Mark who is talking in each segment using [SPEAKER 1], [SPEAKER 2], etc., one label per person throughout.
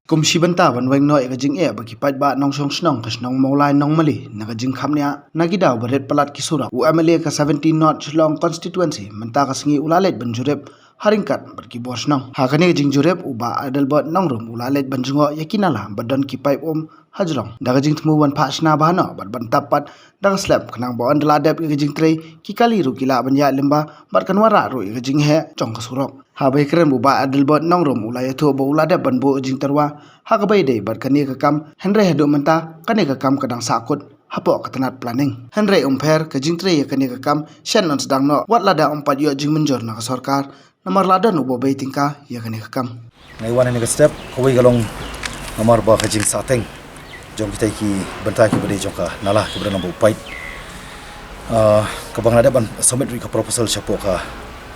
[SPEAKER 1] Kum shibanta ban weng noi ka jing e ba ki pat ba nong song snong ka snong molai nong mali na ka jing khamnya na ki daw baret palat ki sura u MLA ka 17 not Shillong constituency menta ka singi ulalet ban jurep haringkat bar ki bos nong ha ka ne jing jurep u ba adal bot nong rum ulalet ban jungo yakinala badan ki pai hajrong da ka jing thmu ban phasna ba no bat ban tapat da ka slap khnang bo andala dep ka jing trei ki kali ru kila ban ya limba bar kan wara ru ka jing he chong ka surok ha bai kren bu ba adal bot nong rum ulaya tho bo ulada ban bo jing terwa ha ka bai dei bar kani ka kam henre hedo menta kani ka kam kadang sakut hapo katanat planning henre umper ka jing trei kani ka kam shen non sedang no wat lada umpat yo jing menjor na ka sarkar namar lada no bo bai tingka ya kani ka kam
[SPEAKER 2] ngai wan ni ka step koi galong namar ba ka jing sateng jong kita ki bentai ki bade jong ka nala ki bade nambu pai ka bang ada ban submit ka proposal chapo ka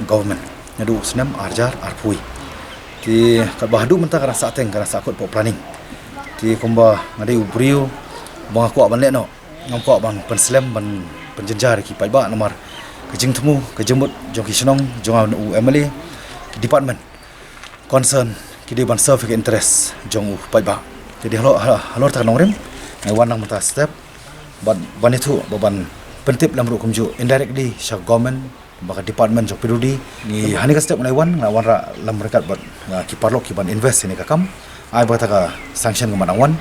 [SPEAKER 2] government ngadu senam arjar arpui ti ka bahdu menta ka sateng ka sakut po planning ti komba ngade ubriu bang aku ban le no ngam ko bang penslam ban penjenjar ki pai ba namar ka jing temu ka jemut jong ki senong jong u MLA department concern ki de ban serve interest jong u pai ba jadi halo tak nongrim ngai wan nang mata step ban itu ban pentip lam ru kumju indirectly sya government baka department jok pirudi ni hani ka step ngai wan ra lam rekat bat ki parlok ki ban invest ni ka kam ai ba ta ka sanction ka manang wan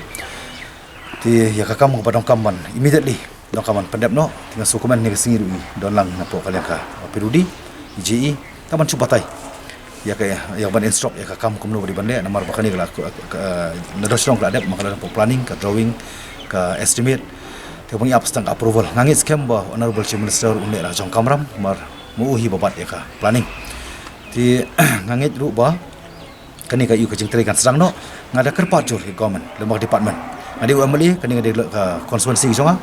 [SPEAKER 2] ti ya ka kam ko badong kam ban immediately dong kam pendep no tinga sukumen ni ka singiru don lang na po kalian ka pirudi IGE taman cupatai ya kayak yang ban instruct ya kam kumno beri bande namar bakani kala nadosong kala adep makala planning ka drawing ka estimate te bangi abstang approval ngangit scam ba honorable chief minister unde la jong kamram mar muuhi babat ya ka planning ti ngangit ru ba kani ka yu ka jing kan sedang no ngada kerpat jur ke government lemah department ngadi UMLA kani ngadi ka constituency jonga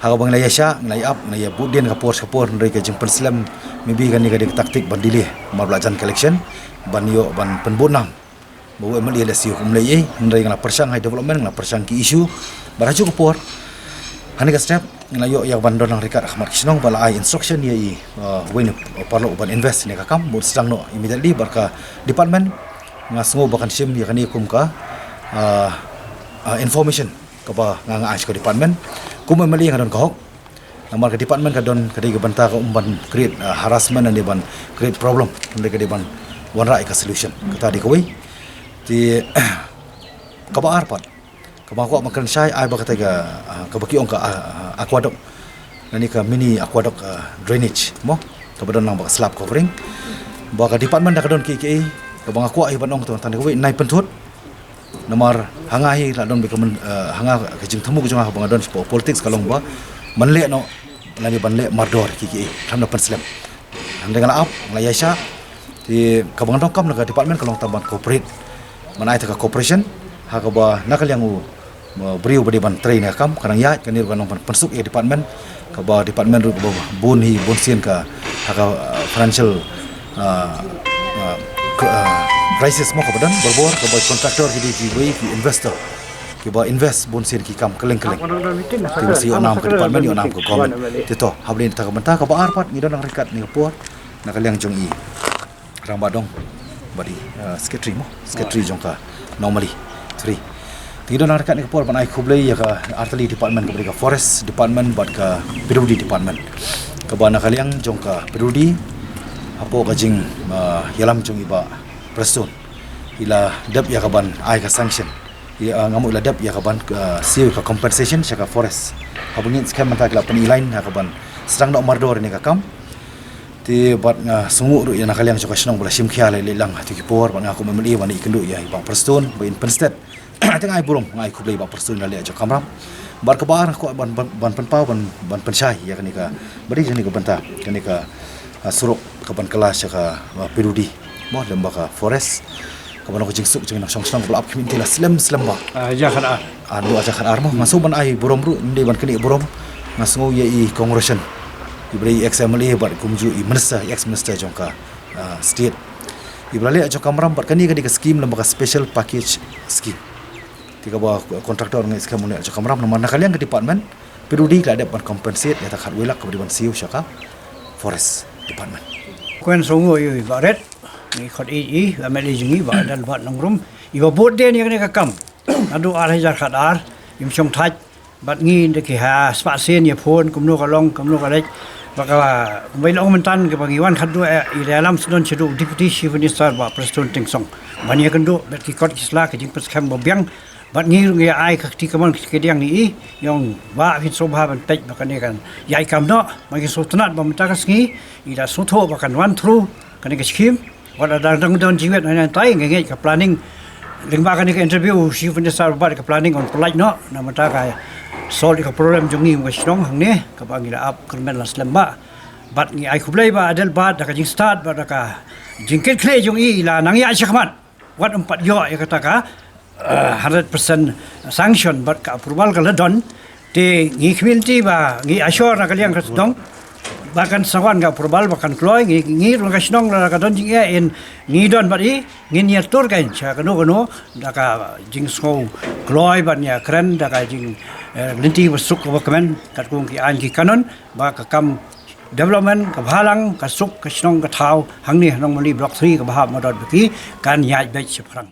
[SPEAKER 2] haga bang laya sya ngai up ngai budien ka por ndai ka jing penslam maybe kan ni taktik ban dilih mar belajan collection ban yo ban penbonang bawa MLA lesiu kumlai ndai ngala persang high development ngala persang ki issue baraju ko por hani ka step ngala yo yang ban donang rekat ahmad kisnong bala ai instruction ye when parlo ban invest ni ka kam mud sedang no immediately barka department ngasngo bakan sim ya kan ikum ka information ka ba nganga ai ko department kum MLA ngadon ka hok namar ke department ka don ka diga banta ka umban create harassment and ban create problem ndai ka ban wan rai ka solution kata di koi ti ka ba arpat ka ba ko makan sai ai ba kata ka baki ong ka aqueduct nani ka mini aqueduct drainage mo ka badon nang ba slab covering ba ka department da ka don ki ka ba ko ai banong to tan koi nai pentut namar hangai la don be ka hanga ka jing thamu ka ba don politics ka long ba manle no lani banle mardor ki thamna penslam ande ngala up ngala yasha ti kabang dong kam naga department kalong taban corporate manai ta corporation ha ka ba nakal yang beriu badi ban train kam kanang ya kanir kanong pensuk department ka ba department ru ba bun sien ka ha ka financial crisis mo ka badan berbor ka ba contractor ki investor kiba invest bon sir ki kam keleng tim si onam ke department onam ke government tito hablin ta benta ka ba arpat ni don rekat ni por na kaliang jong i rang badong badi secretary jong ka normally 3 ti don rekat ni por banai khublei ya ka artillery department ka forest department bat ka pirudi department ka ba na kaliang jong ka pirudi apo ka jing yalam jong iba presun ila dep ya ka ban ai ka sanction ya ngamu ladap ya kaban siu ka compensation sya ka forest habungin scam mata kala penilain ha kaban sedang nak mardor ni ka kam ti bat sungu ru ya nakaliang joka snong bala sim khia le lang hati ki por ban aku memeli wan ikendu ya bang preston bain penstet teng ai burung ngai kublei bang preston le joka kamram bar ka bar ko ban penpau ban pensai ya kan ka bari ni ka banta kan ka suruk kaban kelas ka pirudi mo lembah ka forest kapan aku jingsuk jeng song belap kiminti lah slam ba
[SPEAKER 1] aja kan
[SPEAKER 2] anu aja kan armo masuk ban ai borom ru ndai ban kini borom masngo ye i congression ibrai XMLA bar kumju i minister ex minister jongka state ibrali aja kamram bar kani ka scheme lembaga special package scheme tiga ba kontraktor ngai scheme aja kamram nama kalian ke department pirudi la ada ban compensate ya tak harwelak ke ban siu syaka forest department
[SPEAKER 3] kuen songo yu baret ni khot i MLA jingi ba dal bat nongrum iba bot dia ni kena kakam adu arah jar khadar im chong thaj bat ngi de ki ha spasen ye phone kumno kalong kumno kalej baka mai long mentan ke bagi wan khadu i dalam sudon chedu deputy chief minister ba preston tingsong bani kendo bet ki kot kisla ke jing peskham bobyang bat ngi ngi ai ka ti kaman ke diang ni yong wa hin sobha ban tej baka ne kan yai kam no bagi sultanat ba menta ka sngi ida sutho baka wan thru kan ke scheme wala dang don jiwet na tai ngi ka planning lingba kan ke interview chief minister ba ka planning on polite no na menta ka solve ka problem jong ni mo strong hang ne ka bangila up krimen las lamba bat ngi ai khublai ba adel ba da ka jing start ba da ka jingket kle jong i la nang ya chakmat wat empat yo ya kata ka 100% sanction bat ka approval ka ladon te ngi community ba ngi assure ka liang ka dong bahkan sawan ka approval bahkan kloy ngi rong ka snong la ka don jing ya in ngi don bat i ngi ni tur ka cha ka no da ka jing sko kloy ban ya kren da ka jing linti wasuk ka kamen kat kung ki an ki kanon ba ka kam development ka bhalang ka suk ka snong ka thau hang ni nong mali block 3 ka bahab madot baki kan yaj bai chprang